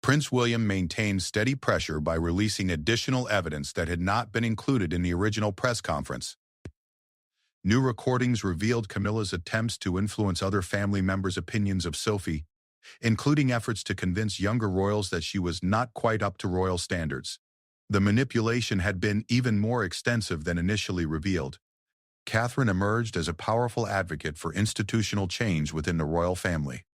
Prince William maintained steady pressure by releasing additional evidence that had not been included in the original press conference. New recordings revealed Camilla's attempts to influence other family members' opinions of Sophie, including efforts to convince younger royals that she was not quite up to royal standards. The manipulation had been even more extensive than initially revealed. Catherine emerged as a powerful advocate for institutional change within the royal family.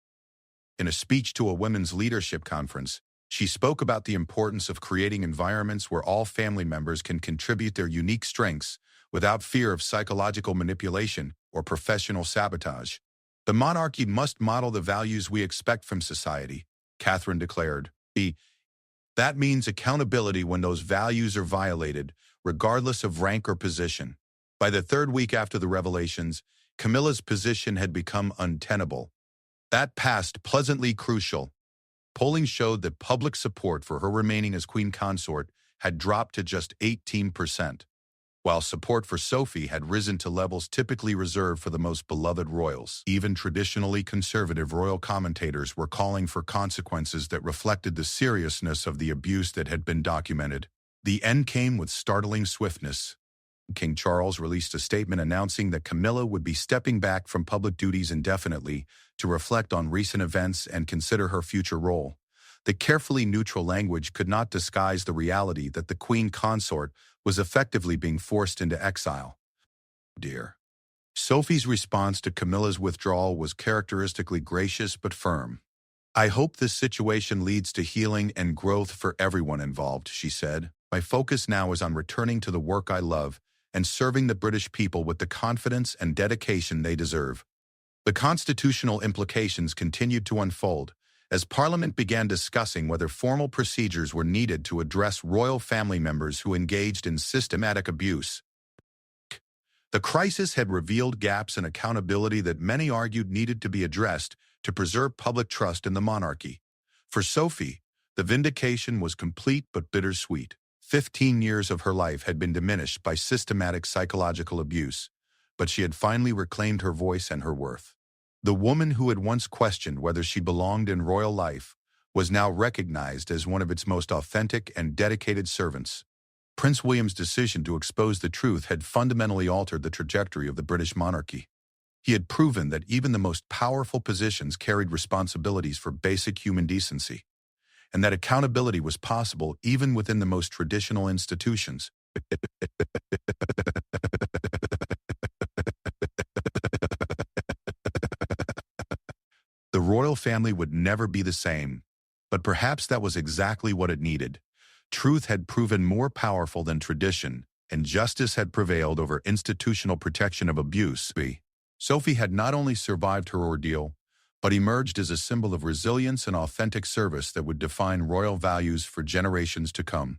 In a speech to a women's leadership conference, she spoke about the importance of creating environments where all family members can contribute their unique strengths without fear of psychological manipulation or professional sabotage. The monarchy must model the values we expect from society, Catherine declared. That means accountability when those values are violated, regardless of rank or position. By the third week after the revelations, Camilla's position had become untenable. That past pleasantly crucial. Polling showed that public support for her remaining as queen consort had dropped to just 18%, while support for Sophie had risen to levels typically reserved for the most beloved royals. Even traditionally conservative royal commentators were calling for consequences that reflected the seriousness of the abuse that had been documented. The end came with startling swiftness. King Charles released a statement announcing that Camilla would be stepping back from public duties indefinitely to reflect on recent events and consider her future role. The carefully neutral language could not disguise the reality that the queen consort was effectively being forced into exile. Dear. Sophie's response to Camilla's withdrawal was characteristically gracious but firm. I hope this situation leads to healing and growth for everyone involved, she said. My focus now is on returning to the work I love and serving the British people with the confidence and dedication they deserve. The constitutional implications continued to unfold as Parliament began discussing whether formal procedures were needed to address royal family members who engaged in systematic abuse. The crisis had revealed gaps in accountability that many argued needed to be addressed to preserve public trust in the monarchy. For Sophie, the vindication was complete but bittersweet. 15 years of her life had been diminished by systematic psychological abuse, but she had finally reclaimed her voice and her worth. The woman who had once questioned whether she belonged in royal life was now recognized as one of its most authentic and dedicated servants. Prince William's decision to expose the truth had fundamentally altered the trajectory of the British monarchy. He had proven that even the most powerful positions carried responsibilities for basic human decency, and that accountability was possible even within the most traditional institutions. The royal family would never be the same, but perhaps that was exactly what it needed. Truth had proven more powerful than tradition, and justice had prevailed over institutional protection of abuse. Sophie had not only survived her ordeal, but emerged as a symbol of resilience and authentic service that would define royal values for generations to come.